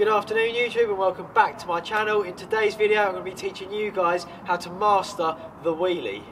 Good afternoon YouTube and welcome back to my channel. In today's video I'm going to be teaching you guys how to master the wheelie.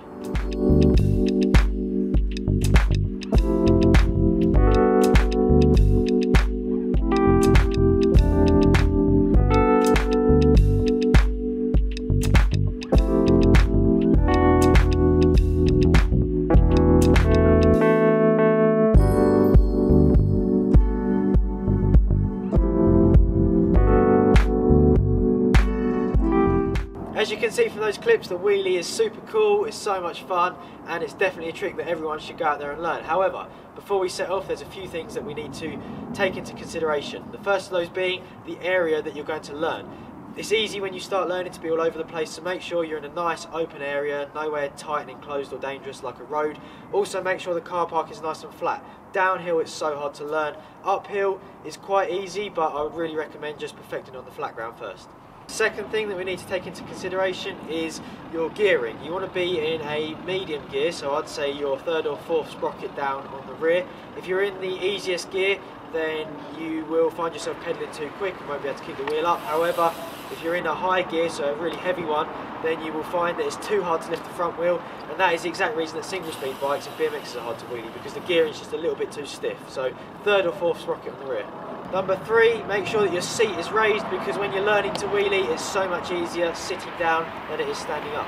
As you can see from those clips, the wheelie is super cool, it's so much fun, and it's definitely a trick that everyone should go out there and learn. However, before we set off, there's a few things that we need to take into consideration. The first of those being the area that you're going to learn. It's easy when you start learning to be all over the place, so make sure you're in a nice open area, nowhere tight and enclosed or dangerous like a road. Also make sure the car park is nice and flat. Downhill it's so hard to learn. Uphill is quite easy, but I would really recommend just perfecting on the flat ground first. Second thing that we need to take into consideration is your gearing. You want to be in a medium gear, so I'd say your third or fourth sprocket down on the rear. If you're in the easiest gear, then you will find yourself pedaling too quick and won't be able to keep the wheel up. However, if you're in a high gear, so a really heavy one, then you will find that it's too hard to lift the front wheel, and that is the exact reason that single speed bikes and BMXs are hard to wheelie, because the gearing is just a little bit too stiff. So third or fourth sprocket on the rear. Number 3, make sure that your seat is raised, because when you're learning to wheelie, it's so much easier sitting down than it is standing up.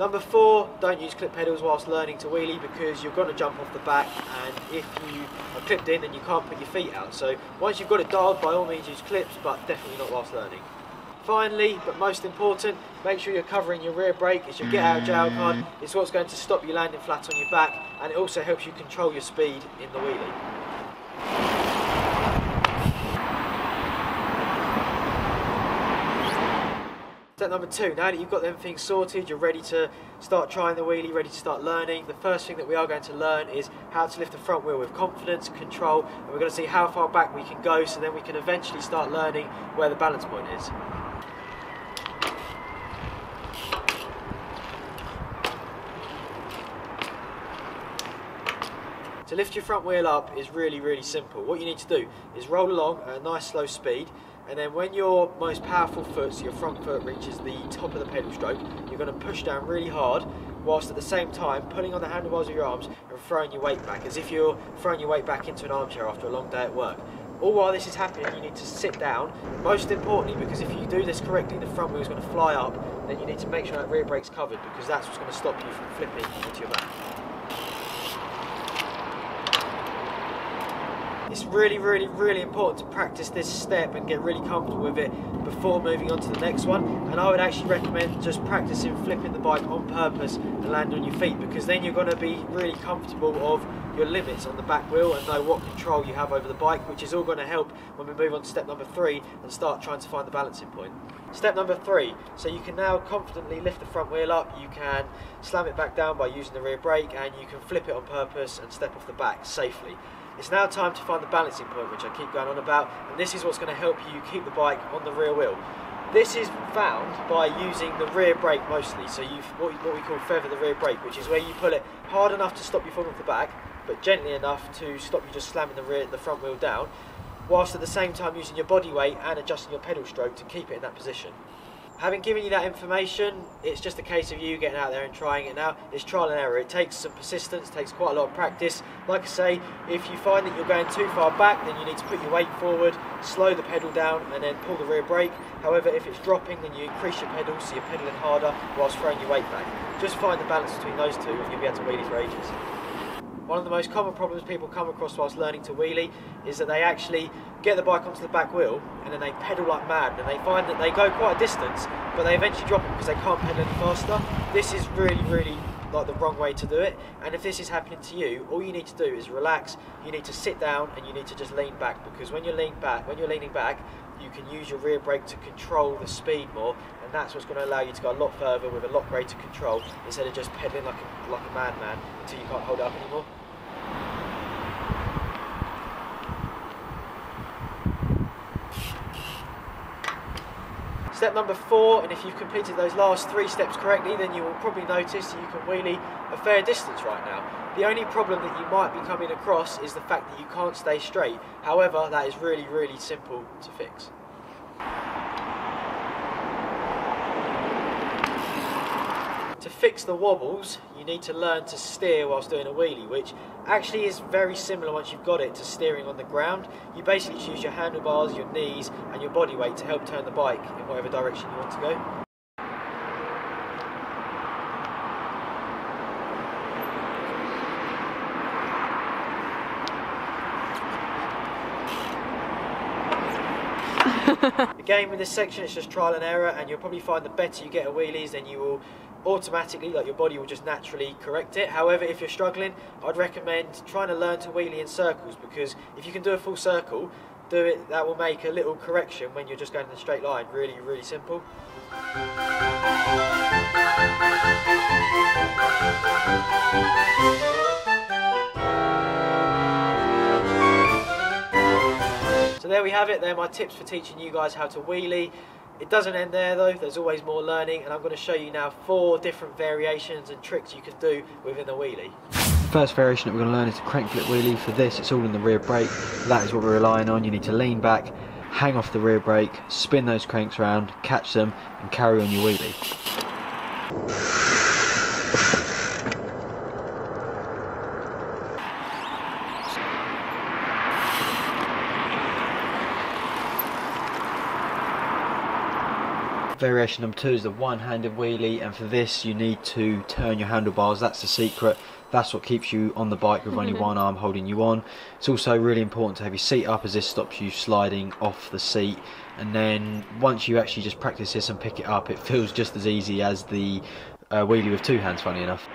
Number 4, don't use clip pedals whilst learning to wheelie, because you're going to jump off the back, and if you are clipped in then you can't put your feet out. So once you've got it dialed, by all means use clips, but definitely not whilst learning. Finally, but most important, make sure you're covering your rear brake. It's your get out of jail card. It's what's going to stop you landing flat on your back, and it also helps you control your speed in the wheelie. Step number 2, now that you've got them things sorted, you're ready to start trying the wheelie, ready to start learning. The first thing that we are going to learn is how to lift the front wheel with confidence, control, and we're going to see how far back we can go, so then we can eventually start learning where the balance point is. To lift your front wheel up is really simple. What you need to do is roll along at a nice slow speed, and then when your most powerful foot, so your front foot, reaches the top of the pedal stroke, you're going to push down really hard, whilst at the same time pulling on the handlebars of your arms and throwing your weight back, as if you're throwing your weight back into an armchair after a long day at work. All while this is happening, you need to sit down, most importantly, because if you do this correctly, the front wheel is going to fly up, then you need to make sure that rear brake's covered, because that's what's going to stop you from flipping into your back. It's really important to practice this step and get really comfortable with it before moving on to the next one, and I would actually recommend just practicing flipping the bike on purpose and landing on your feet, because then you're going to be really comfortable of your limits on the back wheel and know what control you have over the bike, which is all going to help when we move on to step number 3 and start trying to find the balancing point. Step number 3, so you can now confidently lift the front wheel up, you can slam it back down by using the rear brake, and you can flip it on purpose and step off the back safely. It's now time to find the balancing point, which I keep going on about, and this is what's going to help you keep the bike on the rear wheel. This is found by using the rear brake mostly, so what we call feather the rear brake, which is where you pull it hard enough to stop you falling off the back, but gently enough to stop you just slamming the front wheel down, whilst at the same time using your body weight and adjusting your pedal stroke to keep it in that position. Having given you that information, it's just a case of you getting out there and trying it now. It's trial and error. It takes some persistence, takes quite a lot of practice. Like I say, if you find that you're going too far back, then you need to put your weight forward, slow the pedal down, and then pull the rear brake. However, if it's dropping, then you increase your pedals, so you're pedaling harder whilst throwing your weight back. Just find the balance between those two and you'll be able to wheelie for ages. One of the most common problems people come across whilst learning to wheelie is that they actually get the bike onto the back wheel and then they pedal like mad, and they find that they go quite a distance but they eventually drop it because they can't pedal any faster. This is really like the wrong way to do it, and if this is happening to you, all you need to do is relax. You need to sit down and you need to just lean back, because when you're leaning back you can use your rear brake to control the speed more, and that's what's going to allow you to go a lot further with a lot greater control, instead of just pedaling like a madman until you can't hold it up anymore. Step number 4, and if you've completed those last 3 steps correctly, then you will probably notice that you can wheelie a fair distance right now. The only problem that you might be coming across is the fact that you can't stay straight. However, that is really, really simple to fix. To fix the wobbles, you need to learn to steer whilst doing a wheelie, which actually is very similar once you've got it to steering on the ground. You basically use your handlebars, your knees and your body weight to help turn the bike in whatever direction you want to go. Again, with this section it's just trial and error, and you'll probably find the better you get at wheelies, then you will automatically, like your body will just naturally correct it. However, if you're struggling, I'd recommend trying to learn to wheelie in circles, because if you can do a full circle, do it, that will make a little correction when you're just going in a straight line. Really, really simple. So there we have it. They're my tips for teaching you guys how to wheelie. It doesn't end there though, there's always more learning, and I'm going to show you now 4 different variations and tricks you can do within a wheelie. The first variation that we're going to learn is a crank flip wheelie. For this, it's all in the rear brake. That is what we're relying on. You need to lean back, hang off the rear brake, spin those cranks around, catch them and carry on your wheelie. Variation number 2 is the one-handed wheelie, and for this you need to turn your handlebars. That's the secret. That's what keeps you on the bike with only one arm holding you on. It's also really important to have your seat up, as this stops you sliding off the seat. And then once you actually just practice this and pick it up, it feels just as easy as the wheelie with 2 hands, funny enough.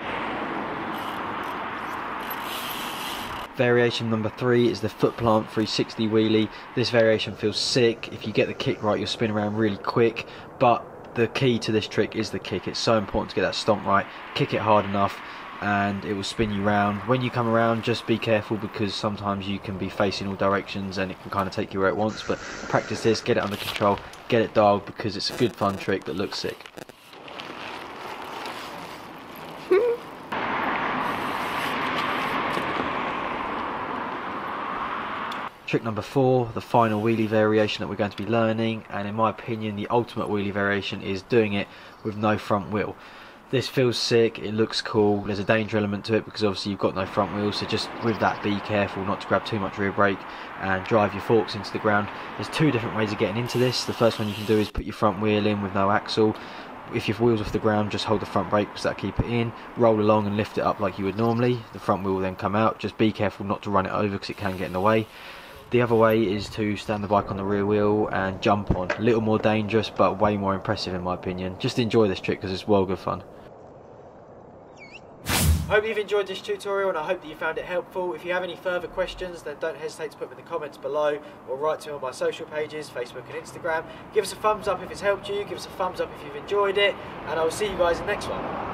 Variation number 3 is the foot plant 360 wheelie. This variation feels sick. If you get the kick right, you'll spin around really quick, but the key to this trick is the kick. It's so important to get that stomp right. Kick it hard enough and it will spin you round. When you come around, just be careful, because sometimes you can be facing all directions and it can kind of take you where it wants. But practice this, get it under control, get it dialed, because it's a good fun trick that looks sick. Trick number 4, the final wheelie variation that we're going to be learning, and in my opinion the ultimate wheelie variation, is doing it with no front wheel. This feels sick, it looks cool, there's a danger element to it because obviously you've got no front wheel, so just with that be careful not to grab too much rear brake and drive your forks into the ground. There's 2 different ways of getting into this. The first one you can do is put your front wheel in with no axle. If your wheel's off the ground, just hold the front brake because that'll keep it in. Roll along and lift it up like you would normally. The front wheel will then come out. Just be careful not to run it over because it can get in the way. The other way is to stand the bike on the rear wheel and jump on. A little more dangerous but way more impressive in my opinion. Just enjoy this trick because it's well good fun. I hope you've enjoyed this tutorial, and I hope that you found it helpful. If you have any further questions, then don't hesitate to put them in the comments below, or write to me on my social pages, Facebook and Instagram. Give us a thumbs up if it's helped you, give us a thumbs up if you've enjoyed it, and I will see you guys in the next one.